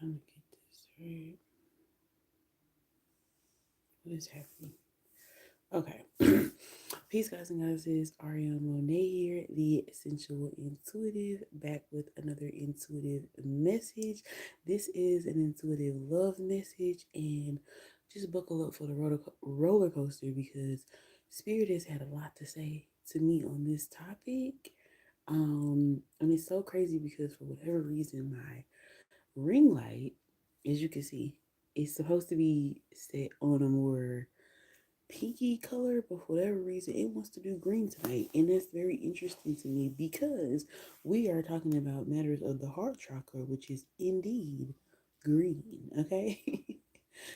trying to get this right. What is happening? Okay. Peace, guys and goddesses. Ariana Monet here, the Essential Intuitive, back with another intuitive message. This is an intuitive love message, and just buckle up for the roller coaster because Spirit has had a lot to say to me on this topic. And it's so crazy because for whatever reason, my ring light, as you can see, is supposed to be set on a more pinky color, but for whatever reason, it wants to do green tonight. And that's very interesting to me because we are talking about matters of the heart chakra, which is indeed green. Okay.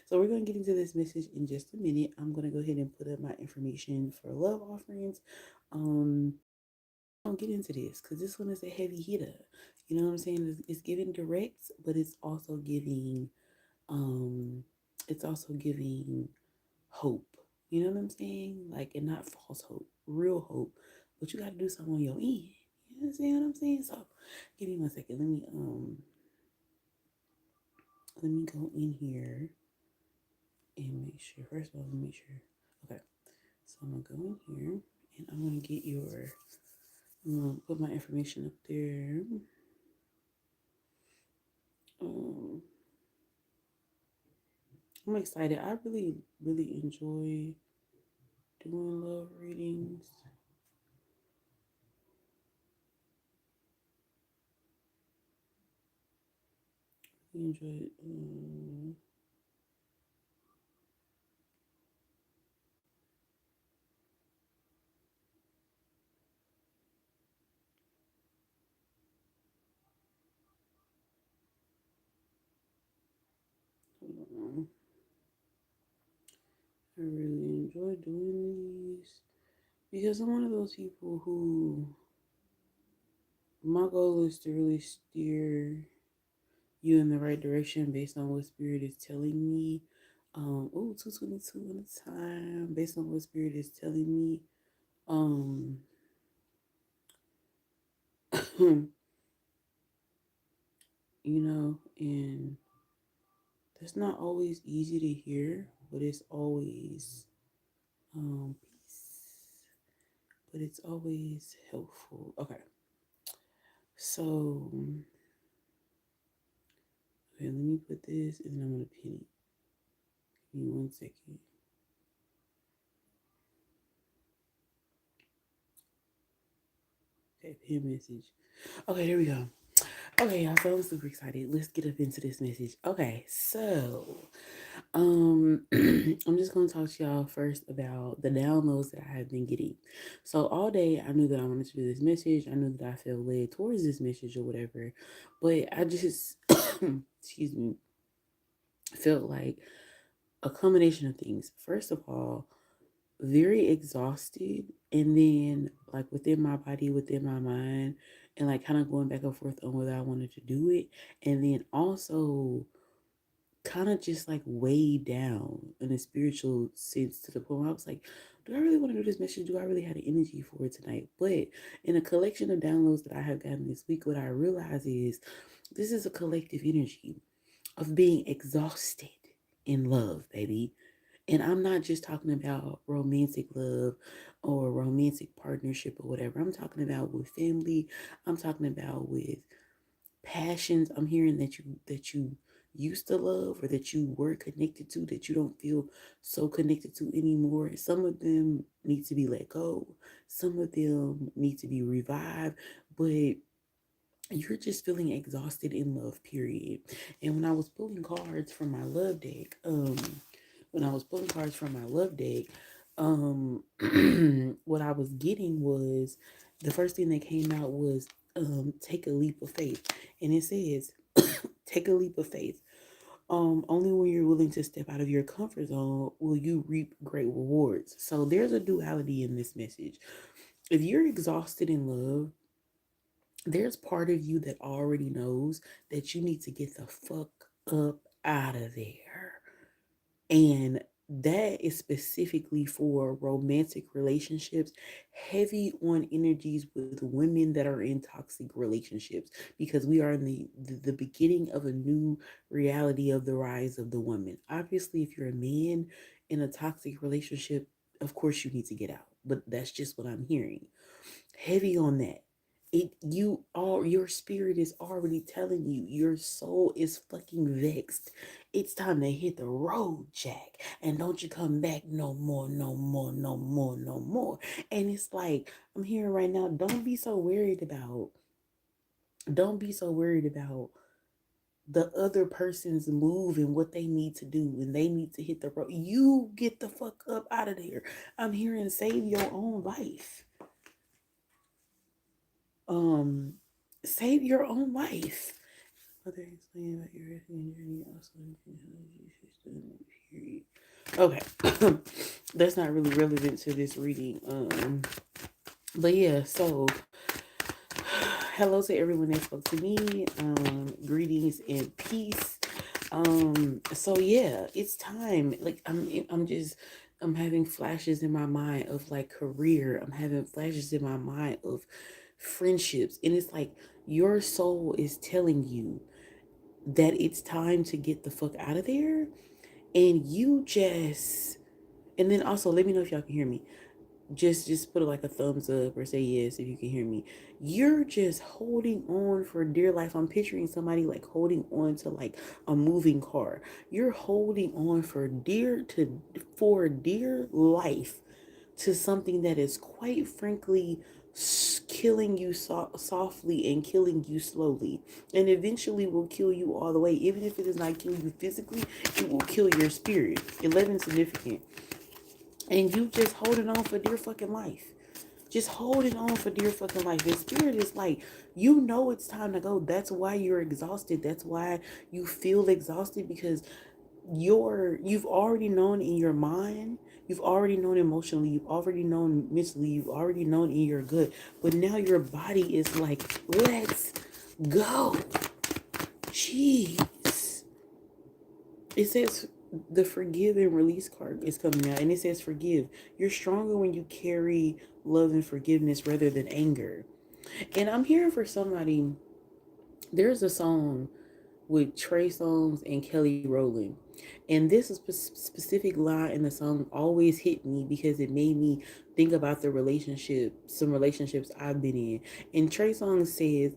So we're going to get into this message in just a minute. I'm going to go ahead and put up my information for love offerings. Um, I'll get into this because this one is a heavy hitter. You know what I'm saying? It's giving direct, but um, it's also giving hope. You know what I'm saying? Like, and not false hope, real hope. But you got to do something on your end. You understand what I'm saying? So, give me 1 second. Let me go in here and make sure. First of all, let me make sure. Okay, so I'm gonna go in here and I'm gonna get your. I'm gonna put my information up there. Um, I'm excited. I really, really enjoy doing love readings. Enjoy. Hold I really enjoy doing these because I'm one of those people who my goal is to really steer you in the right direction based on what spirit is telling me. 222 on the time based on what spirit is telling me. Um, and that's not always easy to hear, but it's always peace. But it's always helpful. Okay, so okay, let me put this and then I'm gonna pin it. Give me 1 second. Okay, pin message. Okay, there we go. Okay, y'all, so I'm super excited. Let's get up into this message. Okay, so I'm just gonna talk to y'all first about the downloads that I have been getting. So all day I knew that I wanted to do this message. I knew that I felt led towards this message or whatever. But I just excuse me, felt like a combination of things. First of all, very exhausted, and then like within my body, within my mind, and like kind of going back and forth on whether I wanted to do it, and then also kind of just like weighed down in a spiritual sense to the point where I was like, do I really want to do this message? Do I really have the energy for it tonight? But in a collection of downloads that I have gotten this week, what I realize is this is a collective energy of being exhausted in love, baby. And I'm not just talking about romantic love or romantic partnership or whatever. I'm talking about with family. I'm talking about with passions. I'm hearing that you used to love or that you were connected to that you don't feel so connected to anymore. Some of them need to be let go. Some of them need to be revived. But you're just feeling exhausted in love, period. And when I was pulling cards from my love deck, um what I was getting was the first thing that came out was take a leap of faith. And it says take a leap of faith. Only when you're willing to step out of your comfort zone will you reap great rewards. So there's a duality in this message. If you're exhausted in love, there's part of you that already knows that you need to get the fuck up out of there. And that is specifically for romantic relationships, heavy on energies with women that are in toxic relationships, because we are in the beginning of a new reality of the rise of the woman. Obviously, if you're a man in a toxic relationship, of course you need to get out, but that's just what I'm hearing. Heavy on that. Your spirit is already telling you, your soul is fucking vexed. It's time to hit the road, Jack, and don't you come back no more, no more, no more, no more. And it's like, I'm hearing right now, don't be so worried about the other person's move and what they need to do when they need to hit the road. You get the fuck up out of there. I'm hearing save your own life. um Save your own life. Other explain about your journey also period. Okay. That's not really relevant to this reading. But yeah, so hello to everyone that spoke to me. Greetings and peace. So yeah, it's time. Like I'm having flashes in my mind of like career. I'm having flashes in my mind of friendships. And it's like your soul is telling you that it's time to get the fuck out of there. And you just, and then also let me know if y'all can hear me. Just put like a thumbs up or say yes if you can hear me. You're just holding on for dear life. I'm picturing somebody like holding on to like a moving car. You're holding on for dear life to something that is quite frankly killing you softly and killing you slowly, and eventually will kill you all the way. Even if it does not kill you physically, it will kill your spirit. 11 significant. And you just holding on for dear fucking life. Just holding on for dear fucking life. The spirit is like, you know it's time to go. That's why you're exhausted. That's why you feel exhausted, because you've already known in your mind, you've already known emotionally, you've already known mentally, you've already known in your good. But now your body is like, let's go. Jeez. It says the forgive and release card is coming out, and it says forgive. You're stronger when you carry love and forgiveness rather than anger. And I'm here for somebody. There's a song with Trey Songz and Kelly Rowland, and this specific line in the song always hit me because it made me think about some relationships I've been in. And Trey Songz says,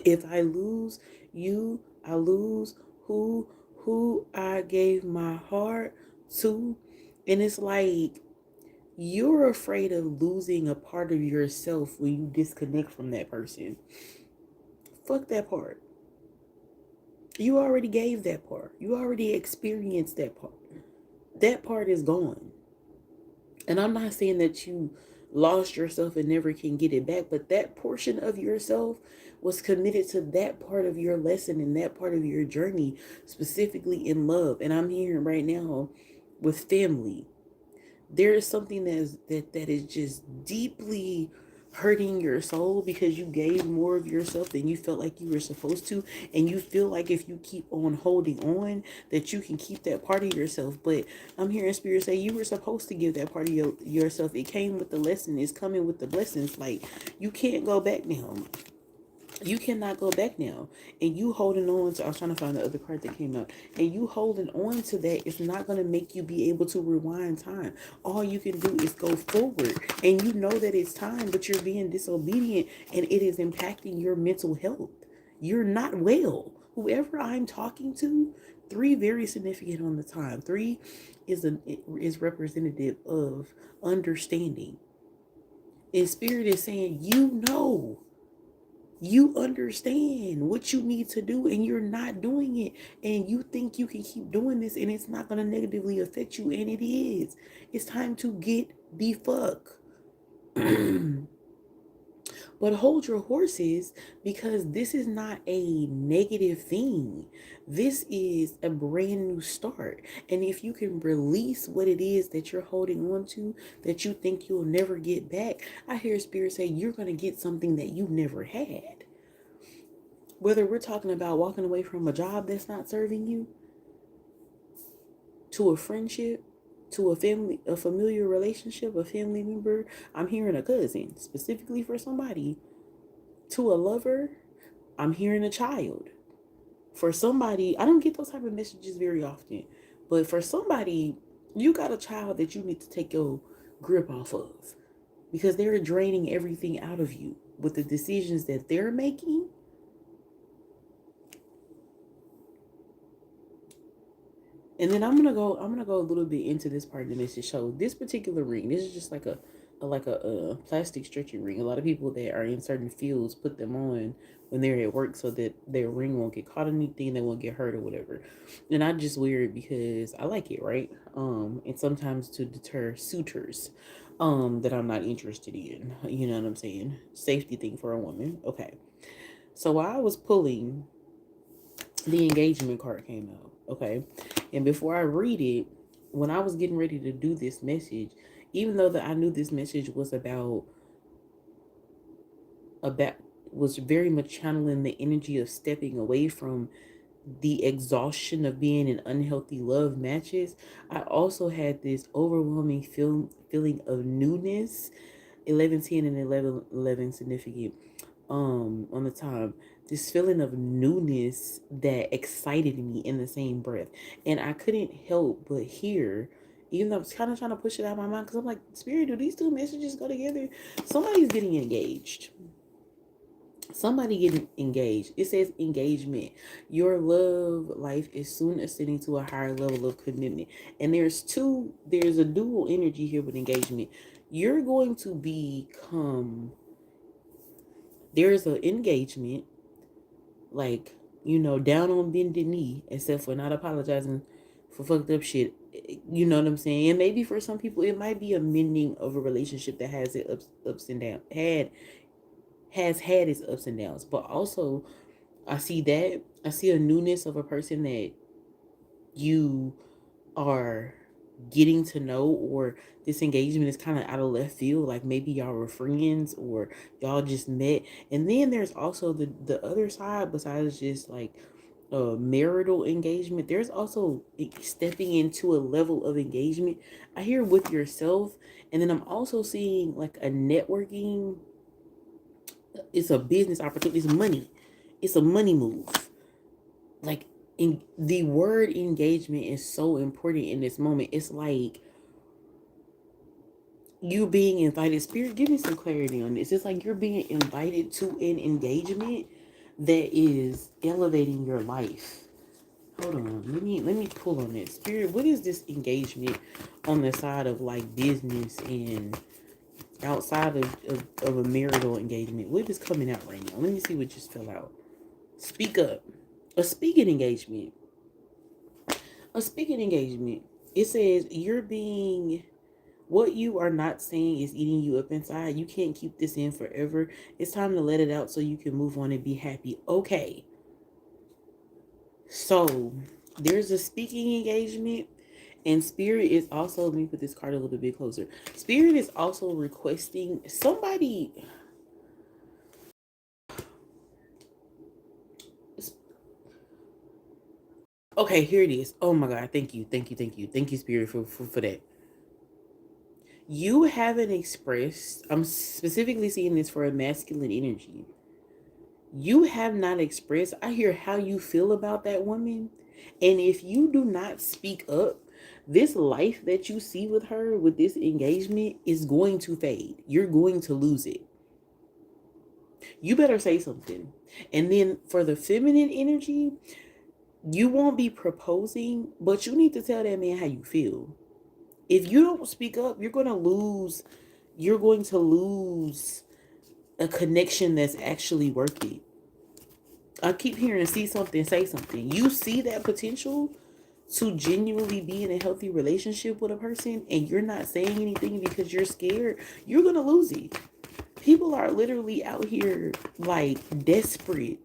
"If I lose you, I lose who I gave my heart to." And it's like, you're afraid of losing a part of yourself when you disconnect from that person. Fuck that part. You already gave that part. You already experienced that part. That part is gone. And I'm not saying that you lost yourself and never can get it back, but that portion of yourself was committed to that part of your lesson and that part of your journey, specifically in love. And I'm hearing right now with family, there is something that is just deeply hurting your soul because you gave more of yourself than you felt like you were supposed to, and you feel like if you keep on holding on that you can keep that part of yourself. But I'm hearing spirit say you were supposed to give that part of yourself. It came with the lesson. It's coming with the blessings. Like, you can't go back now. You cannot go back now. And you holding on to, I was trying to find the other card that came out, and you holding on to that is not going to make you be able to rewind time. All you can do is go forward, and you know that it's time, but you're being disobedient, and it is impacting your mental health. You're not well. Whoever I'm talking to, three very significant on the time. Three is representative of understanding. And spirit is saying, you understand what you need to do, and you're not doing it, and you think you can keep doing this and it's not going to negatively affect you, and it is. It's time to get the fuck. But hold your horses, because this is not a negative thing. This is a brand new start. And if you can release what it is that you're holding on to, that you think you'll never get back, I hear spirit say you're going to get something that you never had. Whether we're talking about walking away from a job that's not serving you, to a friendship, to a familiar relationship, a family member. I'm hearing a cousin, specifically for somebody. To a lover, I'm hearing a child. For somebody, I don't get those type of messages very often, but for somebody, you got a child that you need to take your grip off of because they're draining everything out of you with the decisions that they're making. And then I'm gonna go a little bit into this part of the message. So this particular ring, this is just like a plastic stretchy ring. A lot of people that are in certain fields put them on when they're at work so that their ring won't get caught in anything, they won't get hurt or whatever. And I just wear it because I like it, right? And sometimes to deter suitors that I'm not interested in. You know what I'm saying? Safety thing for a woman. Okay. So while I was pulling, the engagement card came out. Okay. And before I read it, when I was getting ready to do this message, even though that I knew this message was about was very much channeling the energy of stepping away from the exhaustion of being in unhealthy love matches, I also had this overwhelming feeling of newness. 1110 and 1111 significant on the time, this feeling of newness that excited me in the same breath. And I couldn't help but hear, even though I was kind of trying to push it out of my mind, because I'm like, Spirit, do these two messages go together? Somebody's getting engaged. Somebody getting engaged. It says engagement. Your love life is soon ascending to a higher level of commitment. And there's a dual energy here with engagement. You're going to become, there's an engagement, like, down on bended knee, except for not apologizing for fucked up shit. You know what I'm saying? And maybe for some people, it might be a mending of a relationship that has its ups and downs, has had its ups and downs. But also, I see a newness of a person that you are getting to know, or this engagement is kind of out of left field, like maybe y'all were friends or y'all just met. And then there's also the other side, besides just like marital engagement, there's also stepping into a level of engagement, I hear, with yourself. And then I'm also seeing like a networking, it's a business opportunity, it's money, it's a money move. Like, in the word engagement is so important in this moment. It's like you being invited. Spirit, give me some clarity on this. It's like you're being invited to an engagement that is elevating your life. Hold on, let me pull on this. Spirit, what is this engagement on the side of like business and outside of a marital engagement? What is coming out right now? Let me see what just fell out. Speak up. A speaking engagement. A speaking engagement. It says what you are not saying is eating you up inside. You can't keep this in forever. It's time to let it out so you can move on and be happy. Okay. So there's a speaking engagement, and Spirit is also, let me put this card a little bit closer. Spirit is also requesting somebody. Okay, here it is. Oh my God. Thank you. Thank you. Thank you. Thank you, Spirit, for that. You haven't expressed, I'm specifically seeing this for a masculine energy. You have not expressed, I hear, how you feel about that woman. And if you do not speak up, this life that you see with her, with this engagement, is going to fade. You're going to lose it. You better say something. And then for the feminine energy, you won't be proposing, but you need to tell that man how you feel. If you don't speak up, you're going to lose a connection that's actually worth it. I keep hearing see something, say something. You see that potential to genuinely be in a healthy relationship with a person, and you're not saying anything because you're scared, you're going to lose it. People are literally out here like desperate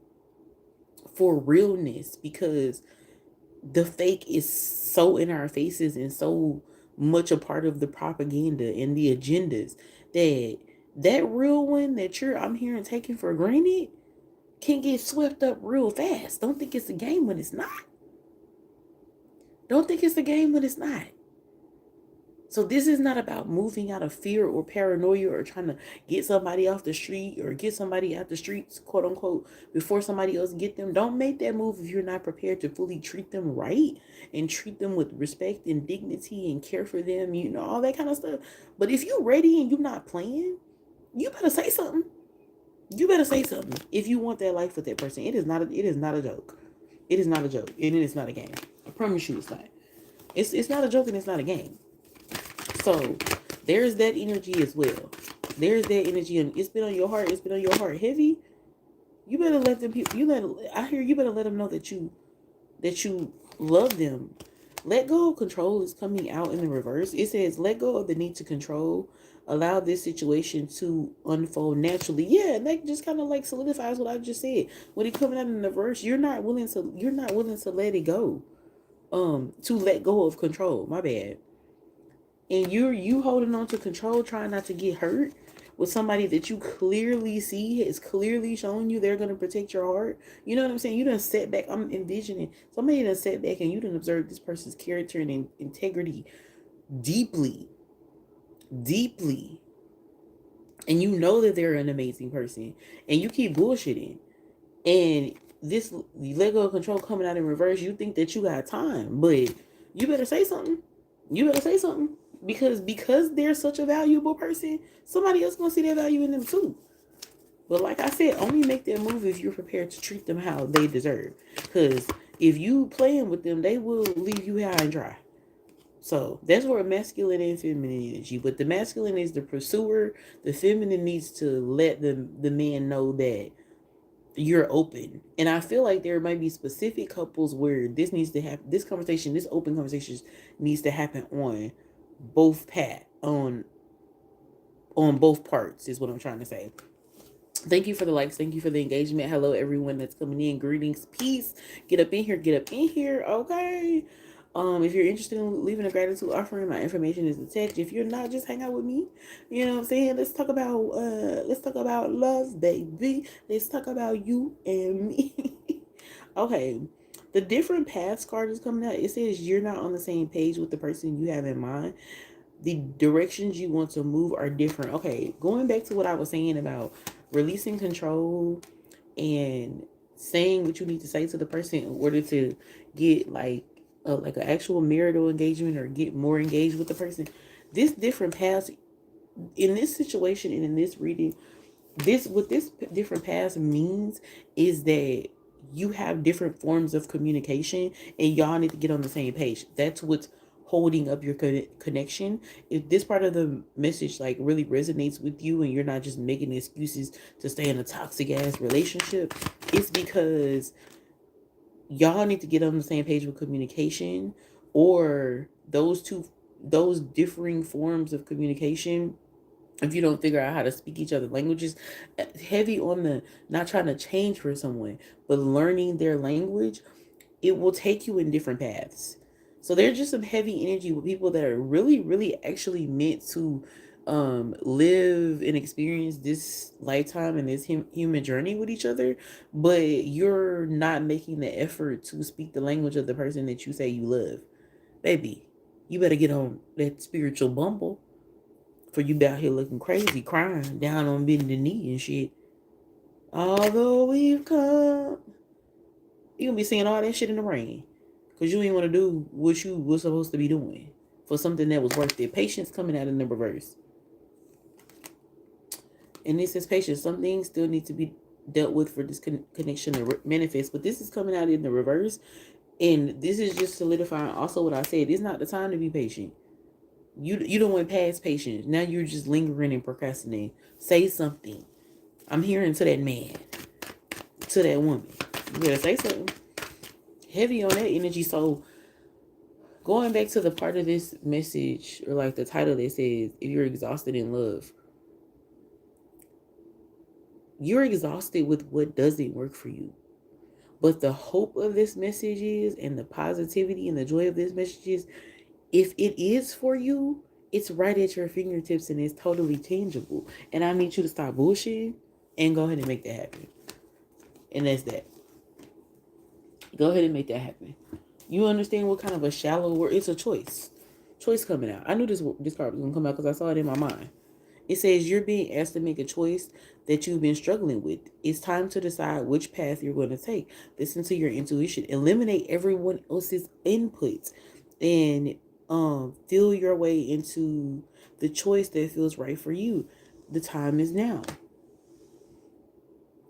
for realness because the fake is so in our faces and so much a part of the propaganda and the agendas that real one that I'm hearing taken for granted can get swept up real fast. Don't think it's a game when it's not. Don't think it's a game when it's not. So this is not about moving out of fear or paranoia or trying to get somebody off the street or get somebody out the streets, quote unquote, before somebody else get them. Don't make that move if you're not prepared to fully treat them right and treat them with respect and dignity and care for them, you know, all that kind of stuff. But if you're ready and you're not playing, you better say something. You better say something if you want that life with that person. It is not a joke. It is not a joke. And it is not a game. I promise you it's not. It's not a joke and it's not a game. So there's that energy as well. There's that energy, and it's been on your heart. It's been on your heart heavy. You better let them people. You better let them know that you love them. Let go of control is coming out in the reverse. It says let go of the need to control. Allow this situation to unfold naturally. Yeah, and that just kind of like solidifies what I just said. When it coming out in the verse, you're not willing to let it go. To let go of control. My bad. And you holding on to control, trying not to get hurt with somebody that you clearly see is clearly showing you they're gonna protect your heart. You know what I'm saying? You done set back. I'm envisioning somebody done set back and you done observe this person's character and integrity deeply, deeply. And you know that they're an amazing person. And you keep bullshitting. And this let go of control coming out in reverse, you think that you got time, but you better say something. You better say something. Because they're such a valuable person, somebody else gonna see their value in them too. But like I said, only make that move if you're prepared to treat them how they deserve. Because if you playing with them, they will leave you high and dry. So that's where masculine and feminine energy. But the masculine is the pursuer. The feminine needs to let the man know that you're open. And I feel like there might be specific couples where this needs to happen. This conversation, this open conversation needs to happen on both on both parts is what I'm trying to say. Thank you for the likes. Thank you for the engagement. Hello, everyone that's coming in. Greetings, peace. Get up in here. Get up in here. Okay. If you're interested in leaving a gratitude offering, my information is attached. If you're not, just hang out with me. You know what I'm saying? Let's talk about love, baby. Let's talk about you and me. Okay. The different paths card is coming out. It says you're not on the same page with the person you have in mind. The directions you want to move are different. Okay, going back to what I was saying about releasing control and saying what you need to say to the person in order to get like an actual marital engagement or get more engaged with the person. This different paths in this situation and in this reading, what this different paths means is that you have different forms of communication and y'all need to get on the same page. That's what's holding up your connection. If this part of the message like really resonates with you and you're not just making excuses to stay in a toxic ass relationship, it's because y'all need to get on the same page with communication, or those differing forms of communication, if you don't figure out how to speak each other's languages, heavy on the not trying to change for someone, but learning their language, it will take you in different paths. So there's just some heavy energy with people that are really, really actually meant to live and experience this lifetime and this human journey with each other, but you're not making the effort to speak the language of the person that you say you love. Baby, you better get on that spiritual bumble for you out here looking crazy, crying, down on bending knee and shit. Although we've come, you gonna be seeing all that shit in the rain. Because you ain't want to do what you were supposed to be doing for something that was worth it. Patience coming out in the reverse. And this is patience. Some things still need to be dealt with for this connection to manifest. But this is coming out in the reverse. And this is just solidifying also what I said. It's not the time to be patient. You don't went past patience. Now you're just lingering and procrastinating. Say something. I'm hearing to that man. To that woman. You better say something. Heavy on that energy. So going back to the part of this message, or like the title that says, if you're exhausted in love, you're exhausted with what doesn't work for you. But the hope of this message is, and the positivity and the joy of this message is, if it is for you, it's right at your fingertips and it's totally tangible. And I need you to stop bullshitting and go ahead and make that happen. And that's that. Go ahead and make that happen. You understand what kind of a shallow word? It's a choice. Choice coming out. I knew this card was gonna come out because I saw it in my mind. It says you're being asked to make a choice that you've been struggling with. It's time to decide which path you're going to take. Listen to your intuition. Eliminate everyone else's inputs and feel your way into the choice that feels right for you. The time is now.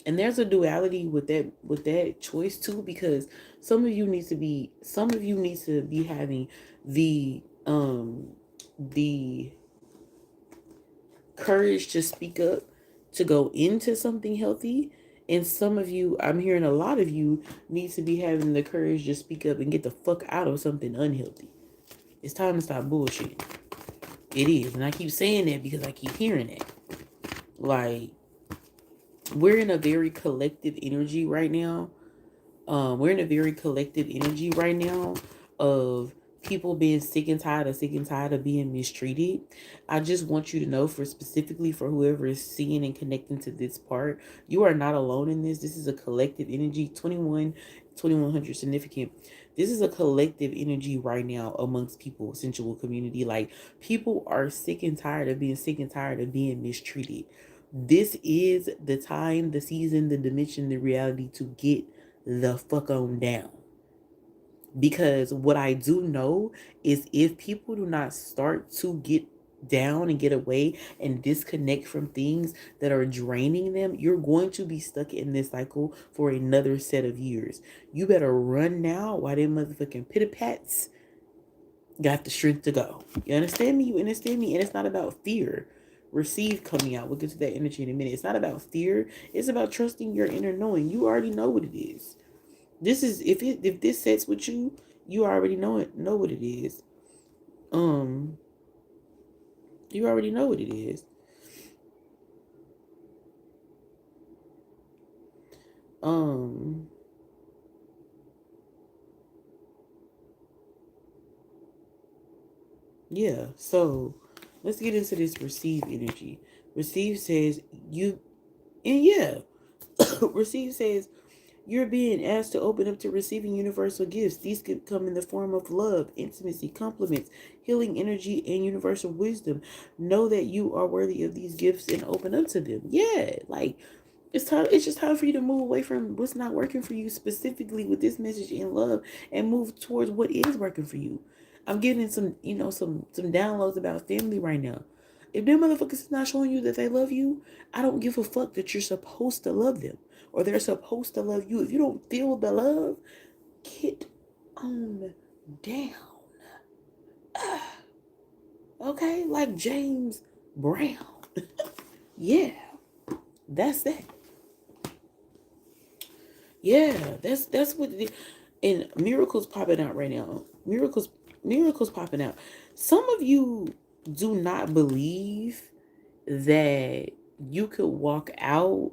And there's a duality with that choice too, because some of you need to be having the courage to speak up, to go into something healthy. And some of you, I'm hearing a lot of you, need to be having the courage to speak up and get the fuck out of something unhealthy. It's time to stop bullshit. It is. And I keep saying that because I keep hearing it. Like, we're in a very collective energy right now. We're in a very collective energy right now of people being sick and tired of being mistreated. I just want you to know, for specifically for whoever is seeing and connecting to this part, you are not alone in this. This is a collective energy. 2100 significant. This is a collective energy right now amongst people, sensual community. Like, people are sick and tired of being sick and tired of being mistreated. This is the time, the season, the dimension, the reality to get the fuck on down. Because what I do know is, if people do not start to get down and get away and disconnect from things that are draining them, you're going to be stuck in this cycle for another set of years. You better run now while them motherfucking pity pats got the strength to go. You understand me? You understand me? And it's not about fear. Receive coming out. We'll get to that energy in a minute. It's not about fear. It's about trusting your inner knowing. You already know what it is. This is, if this sets with you, you already know what it is. You already know what it is. Yeah, so let's get into this receive energy. Receive says you, and yeah, receive says you're being asked to open up to receiving universal gifts. These could come in the form of love, intimacy, compliments, healing energy, and universal wisdom. Know that you are worthy of these gifts and open up to them. Yeah, like, it's time. It's just time for you to move away from what's not working for you, specifically with this message in love, and move towards what is working for you. I'm getting some, some downloads about family right now. If them motherfuckers is not showing you that they love you, I don't give a fuck that you're supposed to love them or they're supposed to love you. If you don't feel the love, get on down. Okay, like James Brown. Yeah, that's that. Yeah, that's what it is. And miracles popping out right now. Miracles popping out. Some of you do not believe that you could walk out.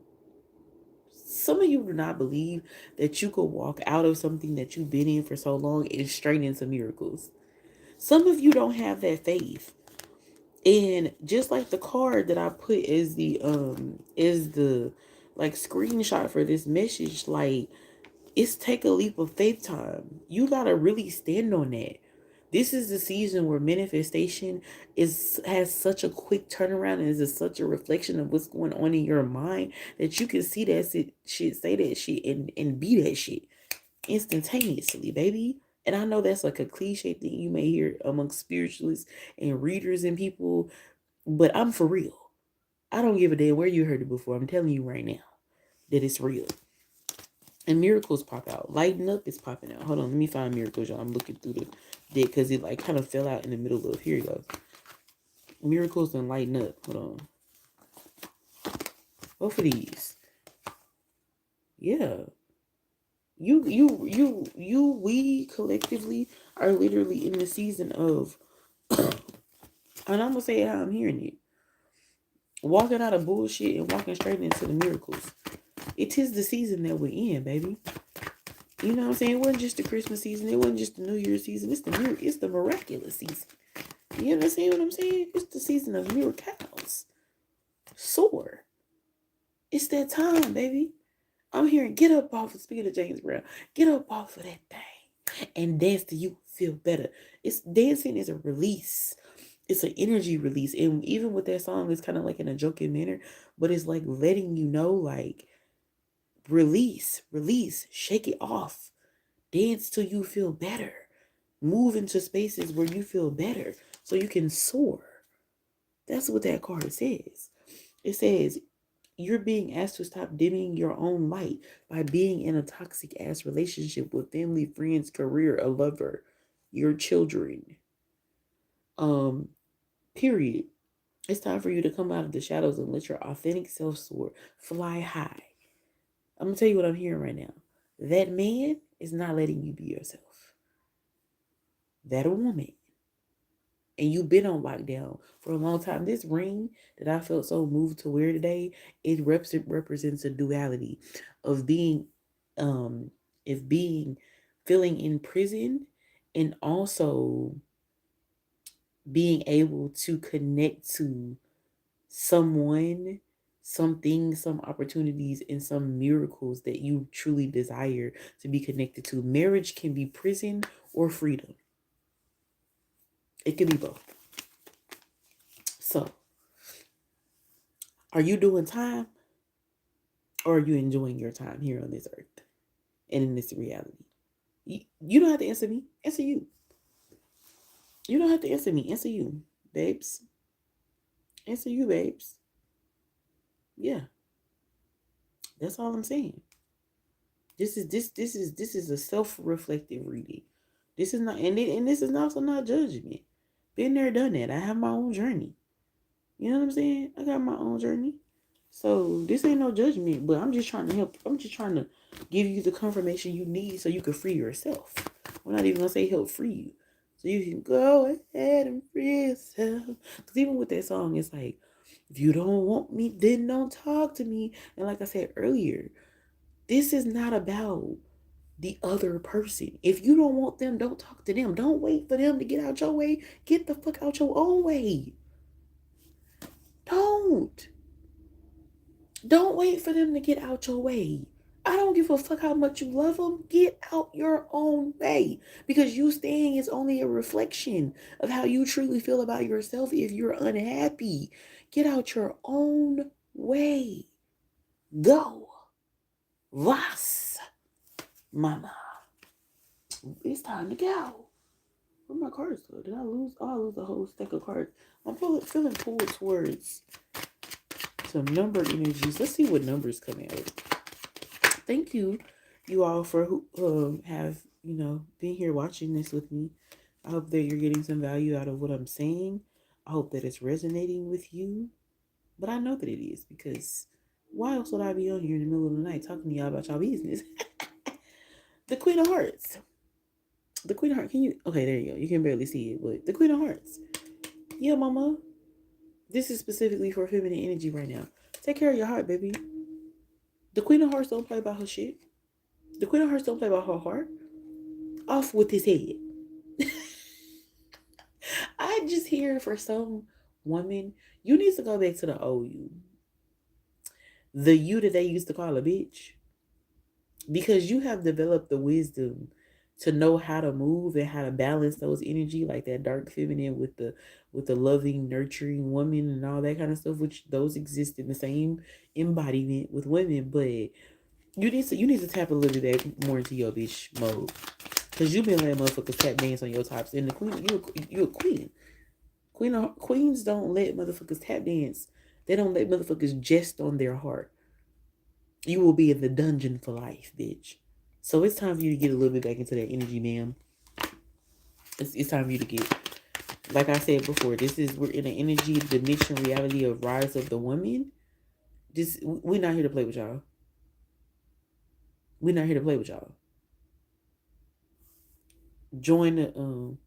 Some of you do not believe that you could walk out of something that you've been in for so long and straight into miracles. Some of you don't have that faith. And just like the card that I put as the like screenshot for this message, like, it's take a leap of faith time. You gotta really stand on that. This is the season where manifestation has such a quick turnaround and is such a reflection of what's going on in your mind that you can see that shit, say that shit, and be that shit instantaneously, baby. And I know that's like a cliche thing you may hear amongst spiritualists and readers and people, but I'm for real. I don't give a damn where you heard it before. I'm telling you right now that it's real. And miracles pop out. Lighten up is popping out. Hold on, let me find miracles, y'all. I'm looking through the deck because it like kind of fell out in the middle of. Here you go. Miracles and lighten up. Hold on. Both of these. Yeah. We collectively are literally in the season of, and I'm gonna say it how I'm hearing it. Walking out of bullshit and walking straight into the miracles. It is the season that we're in, baby. You know what I'm saying? It wasn't just the Christmas season. It wasn't just the New Year's season. It's the miraculous season. You understand what I'm saying? It's the season of miracles. Soar. It's that time, baby. I'm hearing, get up off of, speaking of James Brown, get up off of that thing. and dance till you feel better. It's dancing is a release. It's an energy release. And even with that song, it's kind of like in a joking manner, but it's like letting you know, like, release, shake it off. Dance till you feel better. Move into spaces where you feel better so you can soar. That's what that card says. It says you're being asked to stop dimming your own light by being in a toxic ass relationship with family, friends, career, a lover, your children. Period. It's time for you to come out of the shadows and let your authentic self soar, fly high. I'm gonna tell you what I'm hearing right now. That man is not letting you be yourself. That a woman. And you've been on lockdown for a long time. This ring that I felt so moved to wear today, it represents a duality of being, if being, feeling in prison, and also being able to connect to someone, something, some opportunities, and some miracles that you truly desire to be connected to. Marriage can be prison or freedom. It can be both. So, are you doing time, or are you enjoying your time here on this earth and in this reality? You don't have to answer me. Answer you. You don't have to answer me. Answer you, babes. Answer you, babes. Yeah, that's all I'm saying. This is a self-reflective reading. This is not, and this is also not judgment. Been there, done that. I have my own journey. You know what I'm saying? I got my own journey. So this ain't no judgment, but I'm just trying to help. I'm just trying to give you the confirmation you need so you can free yourself. I'm not even gonna say help free you. So you can go ahead and free yourself. Because even with that song, it's like, if you don't want me, then don't talk to me. And like I said earlier, this is not about the other person. If you don't want them, don't talk to them. Don't wait for them to get out your way. Get the fuck out your own way. Don't wait for them to get out your way. I don't give a fuck how much you love them. Get out your own way. Because you staying is only a reflection of how you truly feel about yourself if you're unhappy. Get out your own way. Go. Vas, mama. It's time to go. Where my cards go? Did I lose? Oh, I lose a whole stack of cards. I'm feeling pulled towards some number energies. Let's see what numbers come out. Thank you all for who have, been here watching this with me. I hope that you're getting some value out of what I'm saying. I hope that it's resonating with you. But I know that it is, because why else would I be on here in the middle of the night talking to y'all about y'all business? The Queen of Hearts. The Queen of Hearts. Okay, there you go. You can barely see it, but the Queen of Hearts. Yeah, mama. This is specifically for feminine energy right now. Take care of your heart, baby. The Queen of Hearts don't play about her shit. The Queen of Hearts don't play about her heart. Off with his head. I just hear, for some woman, you need to go back to the old you. The you that they used to call a bitch. Because you have developed the wisdom to know how to move and how to balance those energy, like that dark feminine with the loving, nurturing woman and all that kind of stuff, which those exist in the same embodiment with women. But you need to tap a little bit more into your bitch mode. Because you've been letting motherfuckers tap dance on your tops. And the queen, you a queen. Queens don't let motherfuckers tap dance. They don't let motherfuckers jest on their heart. You will be in the dungeon for life, bitch. So it's time for you to get a little bit back into that energy, ma'am. It's time for you to get, like I said before, we're in an energy dimension reality of rise of the woman. We're not here to play with y'all. We're not here to play with y'all. Join the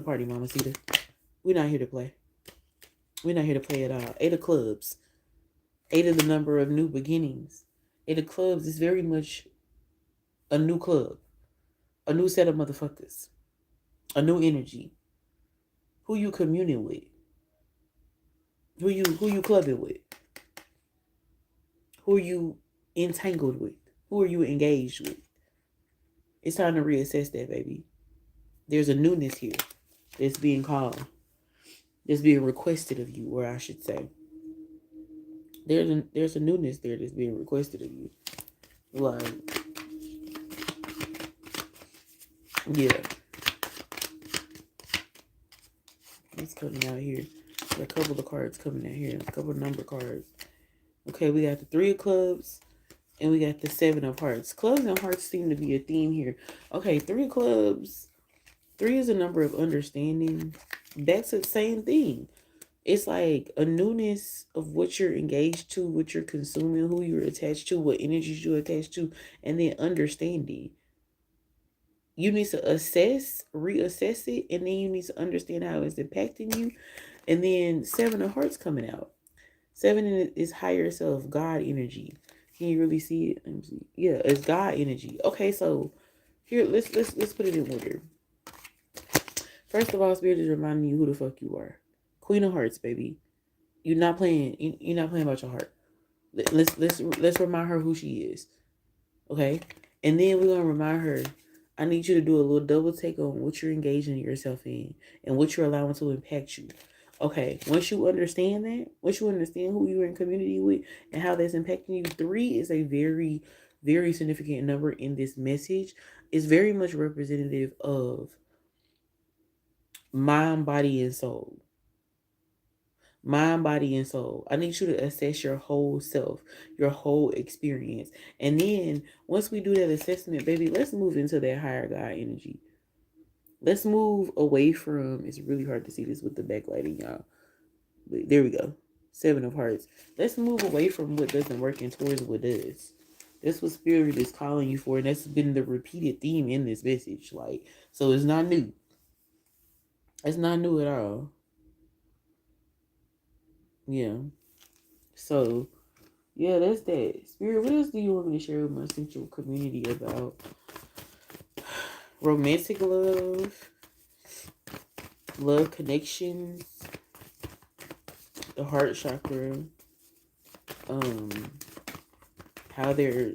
party, Mama Cita. We're not here to play. We're not here to play at all. 8 of clubs. 8 of the number of new beginnings. 8 of clubs is very much a new club. A new set of motherfuckers. A new energy. Who you communing with? Who you clubbing with? Who are you entangled with? Who are you engaged with? It's time to reassess that, baby. There's a newness here that's being called, that's being requested of you, or I should say. There's a newness there that's being requested of you. Like, yeah. It's coming out here. A couple of cards coming out here. A couple of number cards. Okay, we got the 3 of clubs. And we got the 7 of hearts. Clubs and hearts seem to be a theme here. Okay, 3 of clubs. 3 is a number of understanding. That's the same thing. It's like a newness of what you're engaged to, what you're consuming, who you're attached to, what energies you're attached to, and then understanding. You need to reassess it, and then you need to understand how it's impacting you. And then 7 of hearts coming out. 7 is higher self, God energy. Can you really see it? Let me see. Yeah, it's God energy. Okay, so here let's put it in order. First of all, Spirit is reminding you who the fuck you are. Queen of Hearts, baby. You're not playing. You're not playing about your heart. Let's remind her who she is. Okay, and then we're gonna remind her. I need you to do a little double take on what you're engaging yourself in and what you're allowing to impact you. Okay, once you understand that, once you understand who you're in community with and how that's impacting you, 3 is a very, very significant number in this message. It's very much representative of mind, body, and soul. Mind, body, and soul. I need you to assess your whole self, your whole experience. And then once we do that assessment, baby, let's move into that higher God energy. Let's move away from, it's really hard to see this with the backlighting, y'all. But there we go. 7 of hearts. Let's move away from what doesn't work and towards what does. That's what Spirit is calling you for. And that's been the repeated theme in this message. Like, so it's not new. It's not new at all. Yeah. So, yeah, that's that. Spirit, what else do you want me to share with my central community about? Romantic love, love connections, the heart chakra, how they're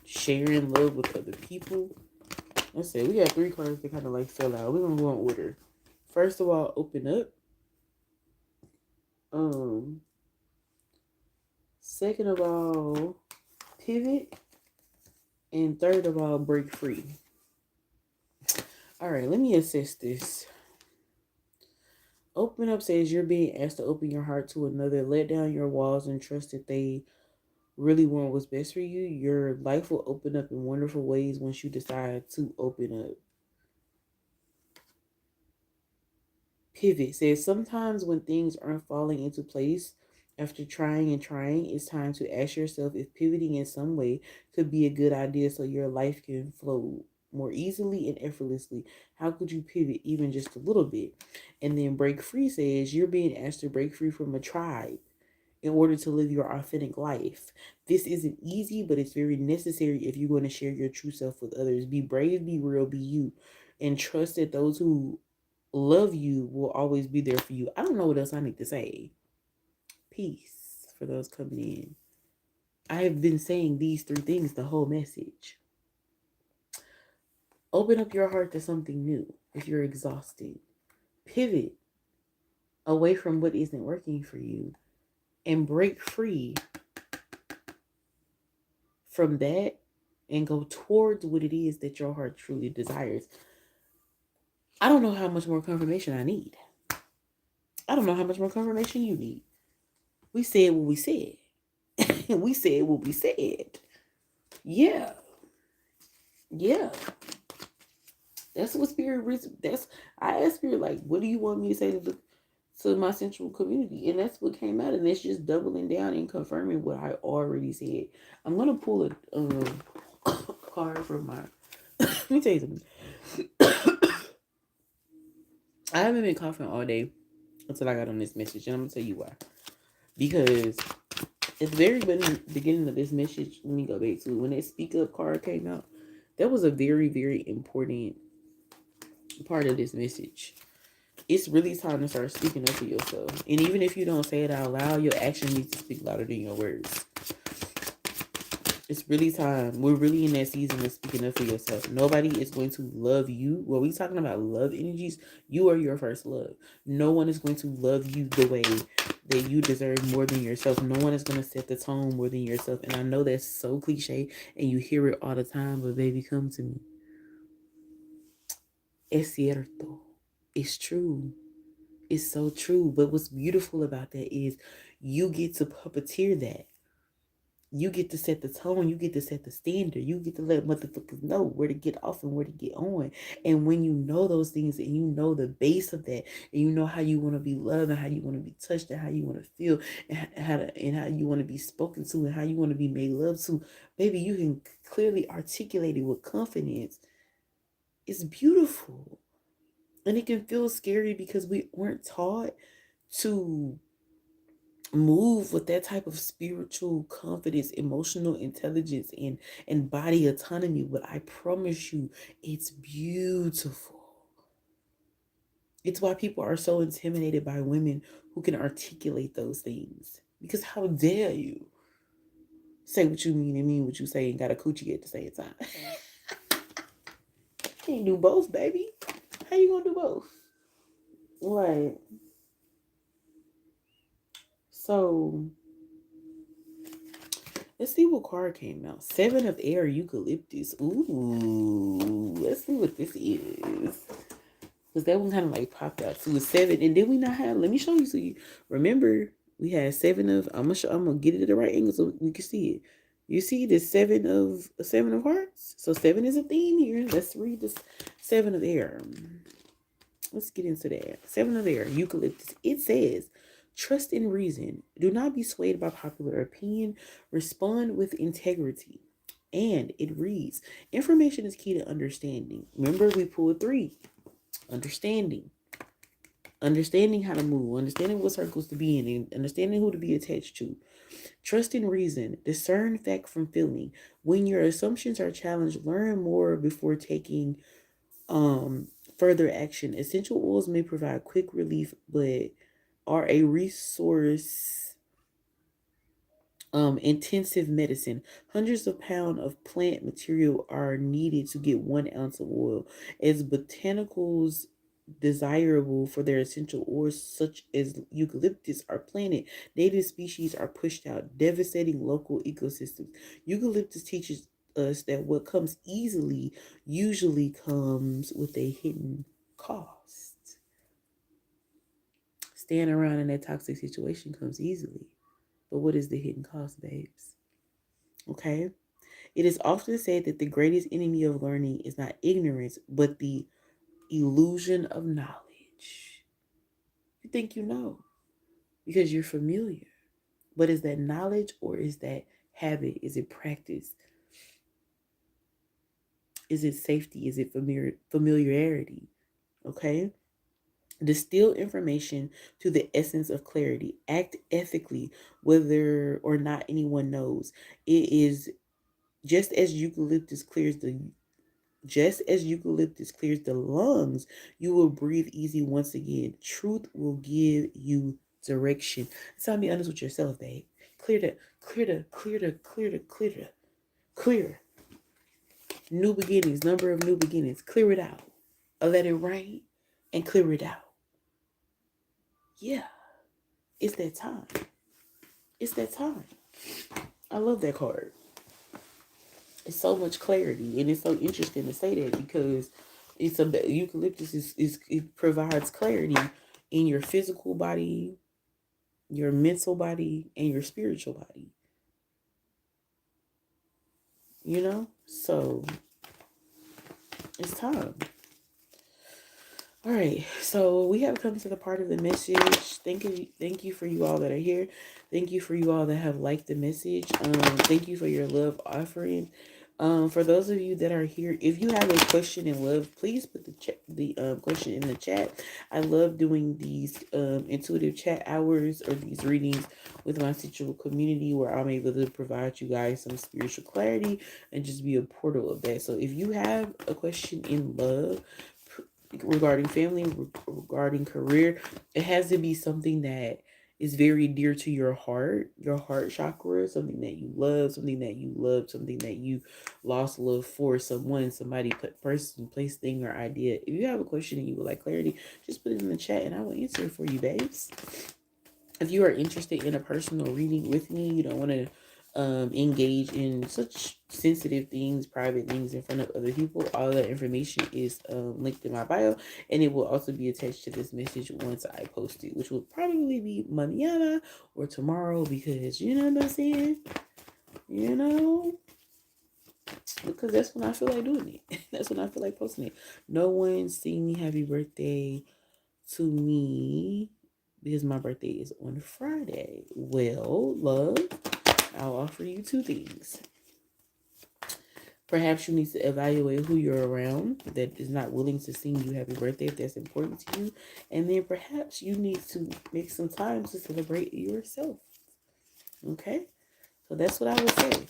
sharing love with other people. Let's say we got 3 cards that kind of like fell out. We're gonna go in order. First of all, open up. Second of all, pivot. And third of all, break free. All right, let me assess this. Open up says you're being asked to open your heart to another, let down your walls, and trust that they really want what's best for you. Your life will open up in wonderful ways once you decide to open up. Pivot says sometimes when things aren't falling into place after trying and trying, it's time to ask yourself if pivoting in some way could be a good idea so your life can flow more easily and effortlessly. How could you pivot even just a little bit? And then break free says you're being asked to break free from a tribe in order to live your authentic life. This isn't easy, but it's very necessary if you're going to share your true self with others. Be brave, be real, be you, and trust that those who love you will always be there for you. I don't know what else I need to say. Peace for those coming in. I have been saying these 3 things the whole message. Open up your heart to something new if you're exhausted. Pivot away from what isn't working for you and break free from that and go towards what it is that your heart truly desires. I don't know how much more confirmation I need. I don't know how much more confirmation you need. We said what we said. We said what we said. Yeah. Yeah. That's what Spirit, I asked Spirit, like, what do you want me to say to my central community? And that's what came out. And it's just doubling down and confirming what I already said. I'm going to pull a card from my, let me tell you something. I haven't been coughing all day until I got on this message. And I'm going to tell you why. Because at the very beginning of this message, let me go back to when that speak up card came out. That was a very, very important part of this message. It's really time to start speaking up for yourself. And even if you don't say it out loud, your action needs to speak louder than your words. It's really time. We're really in that season of speaking up for yourself. Nobody is going to love you. When we talking about love energies, you are your first love. No one is going to love you the way that you deserve more than yourself. No one is going to set the tone more than yourself. And I know that's so cliche and you hear it all the time, but baby, come to me. Es cierto. It's true. It's so true. But what's beautiful about that is you get to puppeteer that. You get to set the tone. You get to set the standard. You get to let motherfuckers know where to get off and where to get on. And when you know those things and you know the base of that, and you know how you want to be loved and how you want to be touched and how you want to feel and how you want to be spoken to and how you want to be made love to, baby, you can clearly articulate it with confidence. It's beautiful. And it can feel scary because we weren't taught to move with that type of spiritual confidence, emotional intelligence, and body autonomy. But I promise you, it's beautiful. It's why people are so intimidated by women who can articulate those things. Because how dare you say what you mean and mean what you say and got a coochie at the same time? Can't do both, baby. How you gonna do both? Right. So let's see what card came out. Seven of Air, Eucalyptus. Ooh, let's see what this is. Because that one kind of like popped out to a seven. And then we not have, let me show you. So you remember we had seven of, I'm gonna get it at the right angle so we can see it. You see the seven of hearts? So seven is a theme here. Let's read this seven of air. Let's get into that. Seven of air, Eucalyptus. It says, trust in reason. Do not be swayed by popular opinion. Respond with integrity. And it reads, information is key to understanding. Remember, we pulled three. Understanding how to move, understanding what circles to be in, and understanding who to be attached to. Trust in reason, discern fact from feeling. When your assumptions are challenged, learn more before taking further action. Essential oils may provide quick relief, but are a resource intensive medicine. Hundreds of pounds of plant material are needed to get 1 ounce of oil. As botanicals desirable for their essential oils, such as eucalyptus, are planted, native species are pushed out, devastating local ecosystems. Eucalyptus teaches us that what comes easily usually comes with a hidden cost. Staying around in that toxic situation comes easily. But what is the hidden cost, babes? Okay? It is often said that the greatest enemy of learning is not ignorance, but the illusion of knowledge. You think you know because you're familiar. But is that knowledge or is that habit? Is it practice? Is it safety? Is it familiarity? Okay? Distill information to the essence of clarity. Act ethically, whether or not anyone knows. It is just as eucalyptus clears the lungs, you will breathe easy once again. Truth will give you direction. It's time to be honest with yourself, babe. Clear. New beginnings, number of new beginnings. Clear it out. Or let it rain and clear it out. Yeah, it's that time. It's that time. I love that card. It's so much clarity, and it's so interesting to say that because eucalyptus is it provides clarity in your physical body, your mental body, and your spiritual body. You know, so it's time. All right, so we have come to the part of the message. Thank you for you all that are here. Thank you for you all that have liked the message. Thank you for your love offering. For those of you that are here, if you have a question in love, please put the question in the chat. I love doing these intuitive chat hours or these readings with my spiritual community where I'm able to provide you guys some spiritual clarity and just be a portal of that. So if you have a question in love, regarding family, regarding career, it has to be something that is very dear to your heart chakra, something that you love, something that you love, something that you lost love for, someone, somebody, person, place, thing, or idea. If you have a question and you would like clarity, just put it in the chat and I will answer it for you, babes. If you are interested in a personal reading with me, you don't want to engage in such sensitive things, private things in front of other people, all that information is linked in my bio, and it will also be attached to this message once I post it, which will probably be mañana or tomorrow, because you know what I'm saying? You know, because that's when I feel like doing it. That's when I feel like posting it. No one sing me happy birthday to me because my birthday is on Friday. Well, love, I'll offer you two things. Perhaps you need to evaluate who you're around that is not willing to sing you happy birthday if that's important to you. And then perhaps you need to make some time to celebrate yourself. Okay? So that's what I would say.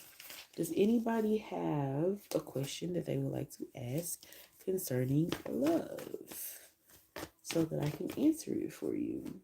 Does anybody have a question that they would like to ask concerning love so that I can answer it for you?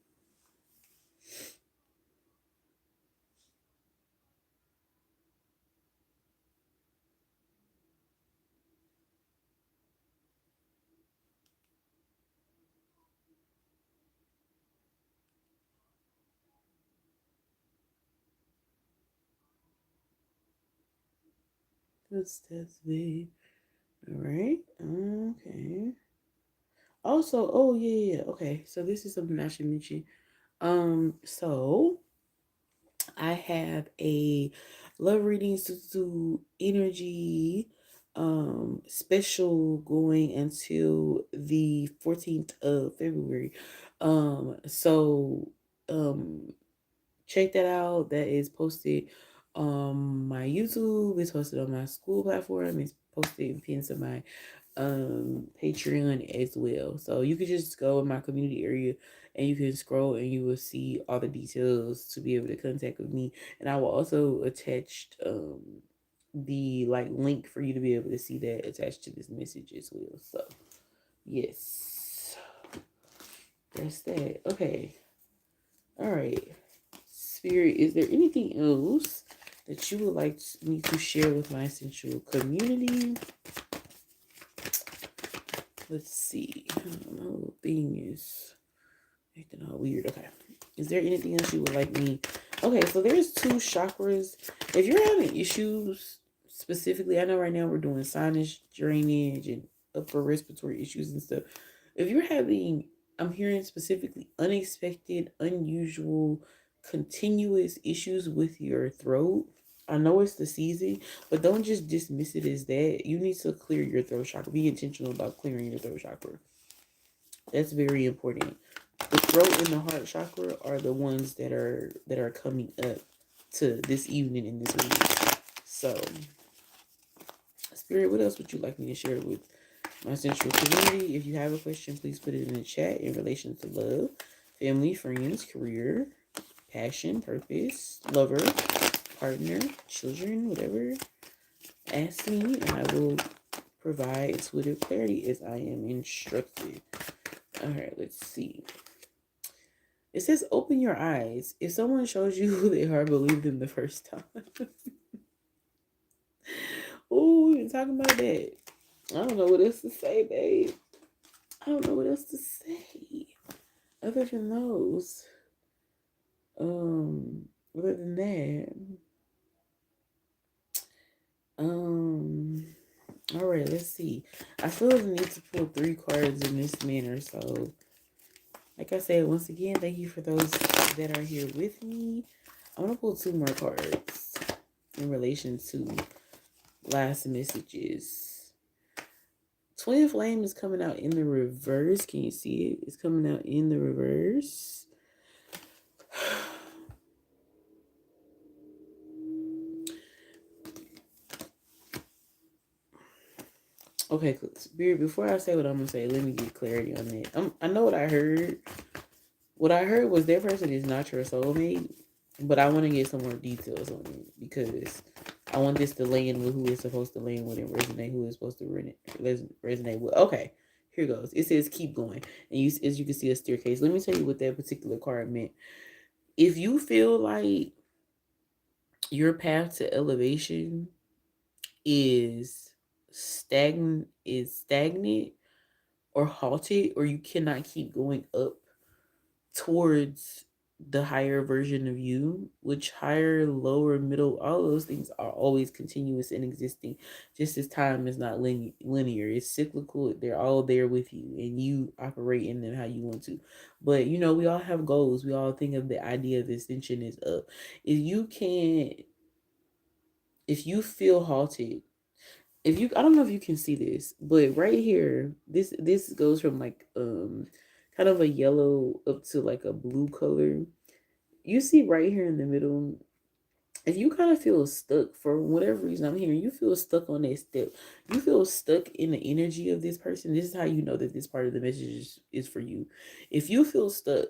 What's that, babe? All right. Okay. Also, oh yeah. Okay. So this is something I should mention. So I have a love reading to energy special going until the 14th of February. So um check that out. That is posted on my YouTube. It's posted on my school platform. It's posted in pins of my Patreon as well. So you can just go in my community area and you can scroll and you will see all the details to be able to contact with me. And I will also attach the like link for you to be able to see that attached to this message as well. So yes, that's that. Okay. All right. Spirit, is there anything else that you would like me to share with my essential community? Let's see. My little thing is acting all weird. Okay. Is there anything else you would like me? Okay, so there's two chakras. If you're having issues specifically, I know right now we're doing sinus drainage and upper respiratory issues and stuff. If you're having, I'm hearing specifically unexpected, unusual, continuous issues with your throat. I know it's the season, but don't just dismiss it as that. You need to clear your throat chakra. Be intentional about clearing your throat chakra. That's very important. The throat and the heart chakra are the ones that are coming up to this evening and this week. So, Spirit, what else would you like me to share with my central community? If you have a question, please put it in the chat in relation to love, family, friends, career, passion, purpose, lover, partner, children, whatever. Ask me and I will provide intuitive clarity as I am instructed. All right, let's see. It says open your eyes. If someone shows you who they are, believe them the first time. Oh, we've been talking about that. I don't know what else to say, babe. I don't know what else to say. Other than those. Other than that. All right, let's see. I feel the need to pull 3 cards in this manner. So, like I said, once again, thank you for those that are here with me. I'm going to pull 2 more cards in relation to last messages. Twin Flame is coming out in the reverse. Can you see it? It's coming out in the reverse. Okay, Spirit, before I say what I'm going to say, let me get clarity on that. I know what I heard. What I heard was their person is not your soulmate, but I want to get some more details on it because I want this to land with who it's supposed to land with and resonate who it's supposed to resonate with. Okay, here goes. It says keep going. And as you can see a staircase. Let me tell you what that particular card meant. If you feel like your path to elevation is stagnant or halted, or you cannot keep going up towards the higher version of you, which higher, lower, middle, all those things are always continuous and existing. Just as time is not linear, it's cyclical. They're all there with you, and you operate in them how you want to. But we all have goals. We all think of the idea of ascension is up. If you can't, if you feel halted, if you, I don't know if you can see this, but right here, this goes from like kind of a yellow up to like a blue color. You see right here in the middle, if you kind of feel stuck for whatever reason, I'm hearing you feel stuck on that step, you feel stuck in the energy of this person, this is how you know that this part of the message is for you. If you feel stuck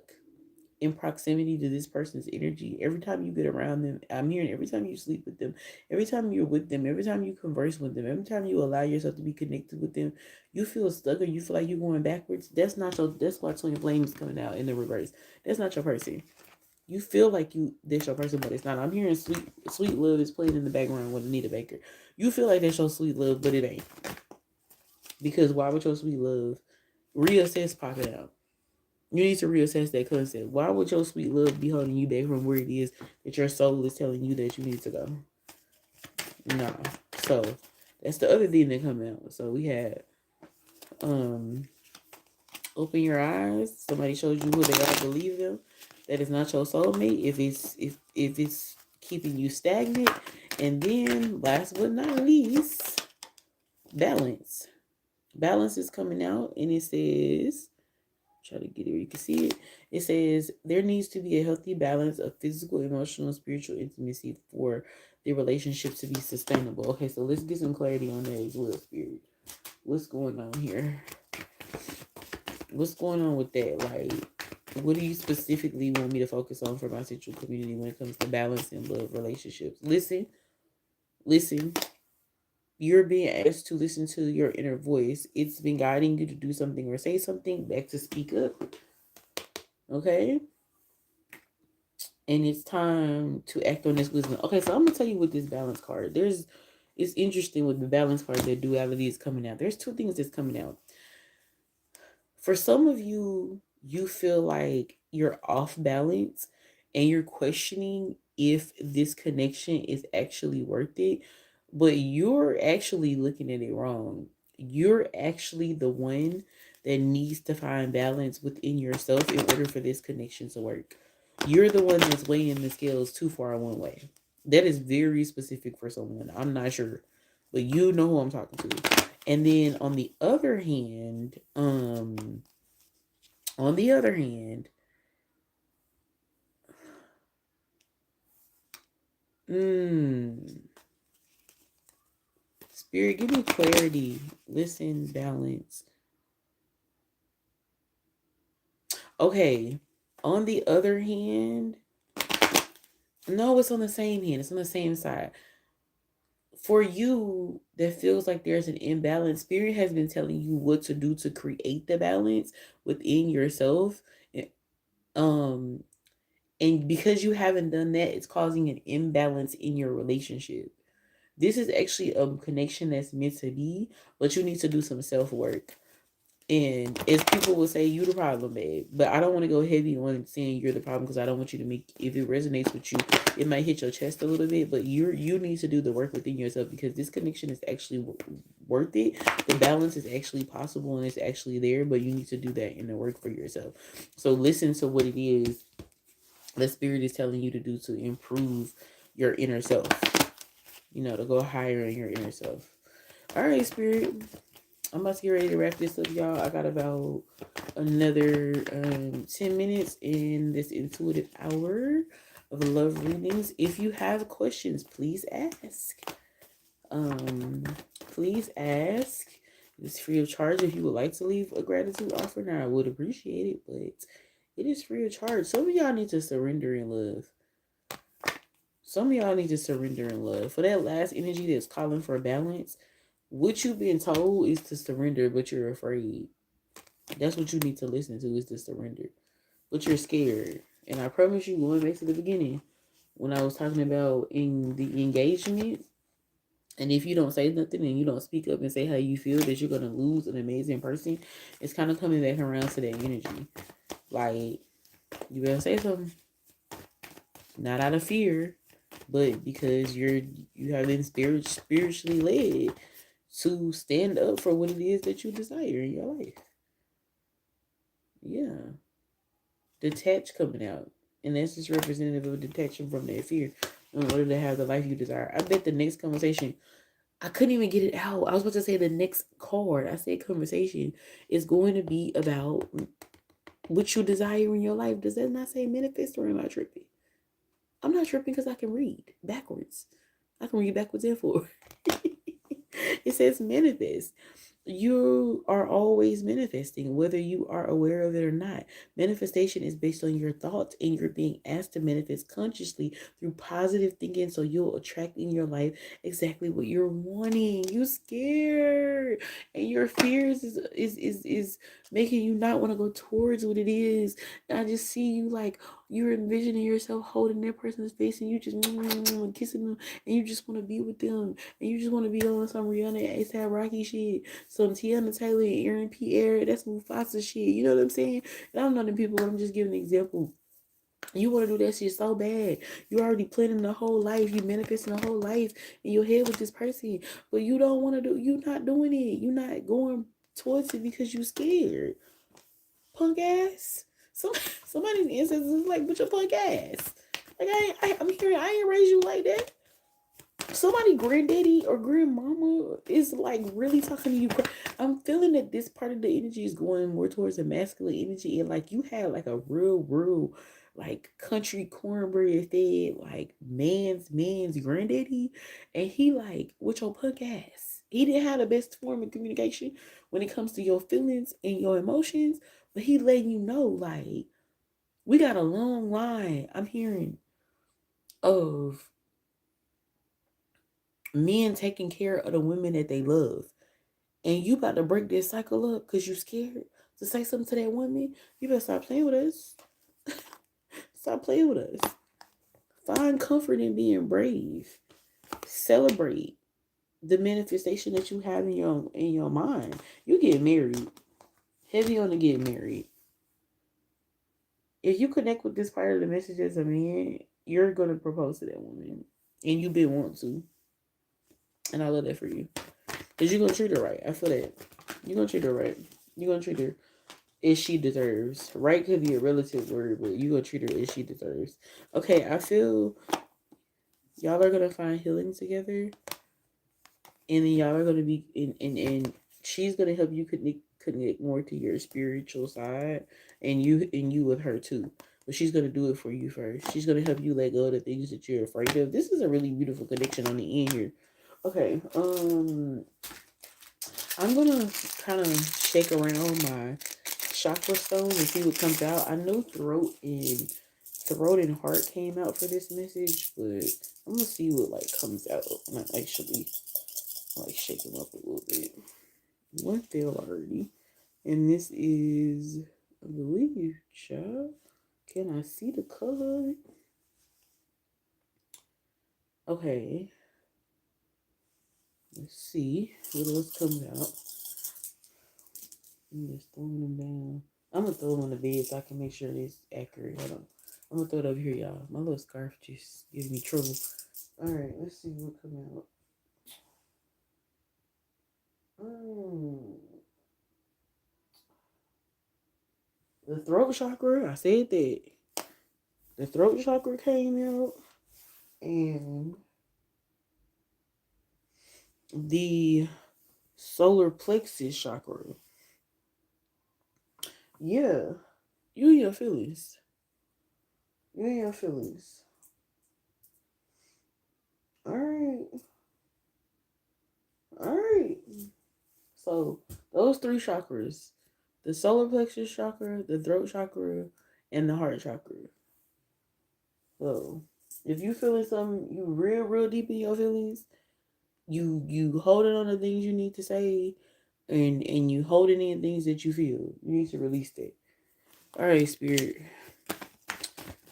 in proximity to this person's energy, every time you get around them, I'm hearing every time you sleep with them, every time you're with them, every time you converse with them, every time you allow yourself to be connected with them, you feel stuck or you feel like you're going backwards. That's why twin flames coming out in the reverse. That's not your person. You feel like that's your person, but it's not. I'm hearing sweet love is playing in the background with Anita Baker. You feel like that's your sweet love, but it ain't. Because why would your sweet love reassess popping out? You need to reassess that concept. Why would your sweet love be holding you back from where it is that your soul is telling you that you need to go? Nah. So that's the other thing that come out. So we had open your eyes. Somebody shows you who they are, believe them. That is not your soulmate. If it's keeping you stagnant. And then last but not least, balance. Balance is coming out and it says, try to get it where you can see it. It says there needs to be a healthy balance of physical, emotional, and spiritual intimacy for the relationship to be sustainable. Okay, so let's get some clarity on that as well, Spirit. What's going on here? What's going on with that? Like, what do you specifically want me to focus on for my sexual community when it comes to balance and love relationships? Listen. You're being asked to listen to your inner voice. It's been guiding you to do something or say something, back to speak up. Okay? And it's time to act on this wisdom. Okay, so I'm gonna tell you with this balance card. It's interesting with the balance card that duality is coming out. There's two things that's coming out. For some of you, you feel like you're off balance and you're questioning if this connection is actually worth it, but you're actually looking at it wrong. You're actually the one that needs to find balance within yourself in order for this connection to work. You're the one that's weighing the scales too far one way. That is very specific for someone. I'm not sure, but you know who I'm talking to. And then on the other hand, Spirit, give me clarity. Listen, balance. Okay. On the other hand, no, it's on the same hand. It's on the same side. For you, that feels like there's an imbalance. Spirit has been telling you what to do to create the balance within yourself. Um, and because you haven't done that, it's causing an imbalance in your relationship. This is actually a connection that's meant to be, but you need to do some self work. And as people will say, you the problem, babe. But I don't want to go heavy on saying you're the problem because I don't want you to make, if it resonates with you, it might hit your chest a little bit. But you need to do the work within yourself because this connection is actually worth it. The balance is actually possible and it's actually there, but you need to do that in the work for yourself. So listen to what it is the Spirit is telling you to do to improve your inner self. To go higher in your inner self. All right, Spirit. I'm about to get ready to wrap this up, y'all. I got about another 10 minutes in this intuitive hour of love readings. If you have questions, please ask. Please ask. It's free of charge. If you would like to leave a gratitude offer, now I would appreciate it, but it is free of charge. Some of y'all need to surrender in love. Some of y'all need to surrender in love. For that last energy that's calling for balance, what you've been told is to surrender, but you're afraid. That's what you need to listen to, is to surrender. But you're scared. And I promise you, going back to the beginning, when I was talking about in the engagement, and if you don't say nothing and you don't speak up and say how you feel that you're gonna lose an amazing person, it's kind of coming back around to that energy. Like, you better say something. Not out of fear, but because you have been spiritually led to stand up for what it is that you desire in your life. Yeah. Detach coming out. And that's just representative of detaching from that fear in order to have the life you desire. I bet the next conversation, I couldn't even get it out. I was about to say the next card. I said conversation is going to be about what you desire in your life. Does that not say manifest, or am I tripping? I'm not tripping because I can read backwards. I can read backwards and forward. It says manifest. You are always manifesting, whether you are aware of it or not. Manifestation is based on your thoughts, and you're being asked to manifest consciously through positive thinking, so you'll attract in your life exactly what you're wanting. You scared, and your fears is making you not want to go towards what it is. And I just see you like you're envisioning yourself holding that person's face, and you just kissing them, and you just want to be with them, and you just want to be on some Rihanna ASAP Rocky shit, some Tiana Taylor and Aaron Pierre. That's Mufasa shit. You know what I'm saying? And I'm not the people, but I'm just giving an example. You want to do that shit so bad. You already planning the whole life. You manifesting the whole life in your head with this person, but you don't want to do. You not doing it. You not going towards it because you scared. Punk ass. Somebody's ancestors is like, but your punk ass. Like I'm hearing I ain't raised you like that. Somebody granddaddy or grandmama is like really talking to you. I'm feeling that this part of the energy is going more towards the masculine energy, and like you had like a real like country cornbread fed like man's granddaddy, and he like with your punk ass. He didn't have the best form of communication when it comes to your feelings and your emotions, but he letting you know like we got a long line. I'm hearing of men taking care of the women that they love, and you about to break this cycle up because you scared to say something to that woman. You better stop playing with us. Stop playing with us. Find comfort in being brave. Celebrate the manifestation that you have in your mind. You get married. Heavy on the get married. If you connect with this part of the message as a man, you're gonna propose to that woman, and you been want to. And I love that for you. Because you're going to treat her right. I feel that. You're going to treat her right. You're going to treat her as she deserves. Right could be a relative word, but you're going to treat her as she deserves. Okay, I feel y'all are going to find healing together. And then y'all are going to be, and she's going to help you connect more to your spiritual side. And you with her too. But she's going to do it for you first. She's going to help you let go of the things that you're afraid of. This is a really beautiful connection on the end here. Okay, I'm gonna kind of shake around my chakra stone and see what comes out. I know throat and heart came out for this message, but I'm gonna see what like comes out. I'm actually like shake them up a little bit. One fell already, and this is, I believe, child. Can I see the color of it? Okay, let's see what else comes out. I'm just throwing them down. I'm gonna throw them on the bed so I can make sure it's accurate. Hold on. I'm gonna throw it over here, y'all. My little scarf just gives me trouble. All right, let's see what comes out. The throat chakra. I said that. The throat chakra came out, and the solar plexus chakra. Yeah, you and your feelings. You and your feelings. All right. All right. So those three chakras, the solar plexus chakra, the throat chakra, and the heart chakra. So if you feeling something, you real deep in your feelings, you holding on to things you need to say, and you holding in things that you feel. You need to release that. All right, spirit.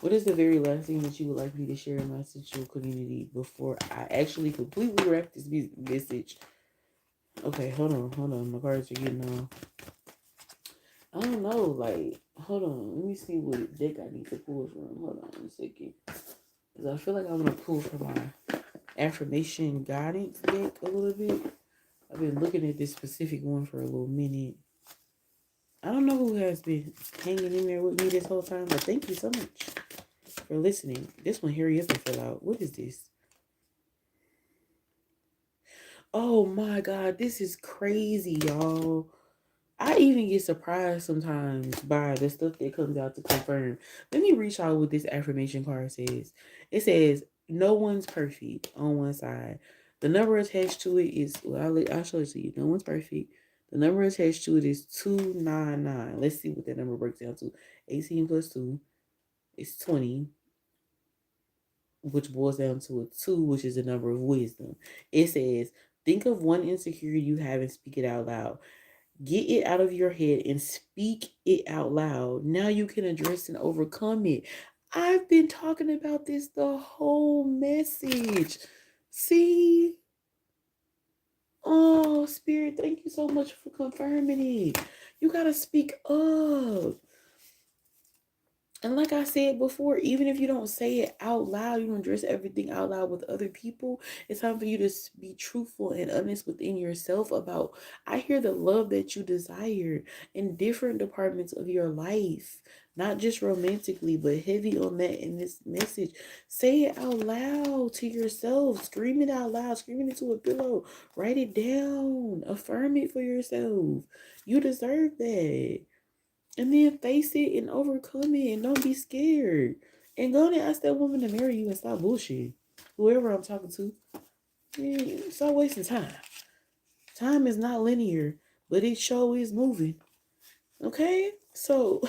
What is the very last thing that you would like me to share in my sensual community before I actually completely wrap this message? Okay, hold on. My cards are getting on. I don't know, like, hold on. Let me see what deck I need to pull from. Hold on a second. Because I feel like I want to pull from my affirmation guidance deck a little bit. I've been looking at this specific one for a little minute. I don't know who has been hanging in there with me this whole time, but thank you so much for listening. This one, hurry up and fill out. What is this? Oh my God, this is crazy, y'all. I even get surprised sometimes by the stuff that comes out to confirm. Let me reach out what this affirmation card says. It says, no one's perfect on one side. The number attached to it is, well, I'll show it to you. No one's perfect. The number attached to it is 299. Let's see what that number breaks down to. 18 plus 2 is 20, which boils down to a 2, which is the number of wisdom. It says, think of one insecurity you have and speak it out loud. Get it out of your head and speak it out loud. Now you can address and overcome it. I've been talking about this the whole message. See? Oh, Spirit, thank you so much for confirming it. You got to speak up. And like I said before, even if you don't say it out loud, you don't address everything out loud with other people. It's time for you to be truthful and honest within yourself about, I hear the love that you desire in different departments of your life, not just romantically, but heavy on that in this message. Say it out loud to yourself. Scream it out loud. Scream it into a pillow. Write it down. Affirm it for yourself. You deserve that. And then face it and overcome it and don't be scared. And go and ask that woman to marry you and stop bullshit. Whoever I'm talking to. Man, stop wasting time. Time is not linear, but it sure is moving. Okay? So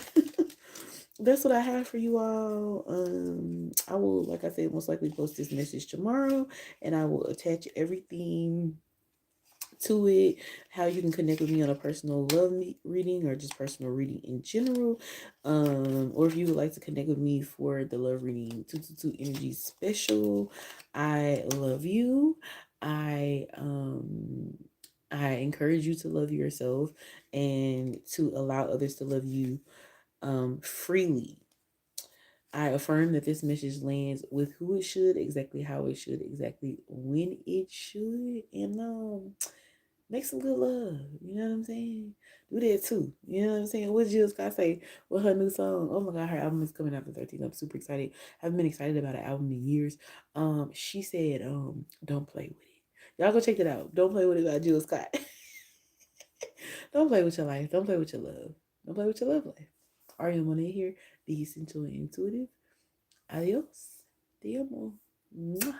that's what I have for you all. I will, like I said, most likely post this message tomorrow, and I will attach everything to it, how you can connect with me on a personal love reading or just personal reading in general, or if you would like to connect with me for the love reading 222 energy special. I love you. I encourage you to love yourself and to allow others to love you freely. I affirm that this message lands with who it should, exactly how it should, exactly when it should, and make some good love. You know what I'm saying? Do that too. You know what I'm saying? What Jill Scott say with her new song? Oh my God, her album is coming out the 13th. I'm super excited. I haven't been excited about an album in years. She said, don't play with it. Y'all go check it out. Don't play with it by Jill Scott. Don't play with your life. Don't play with your love. Don't play with your love life. Ariana Monet here, the essential and intuitive. Adios. Te amo. Mwah.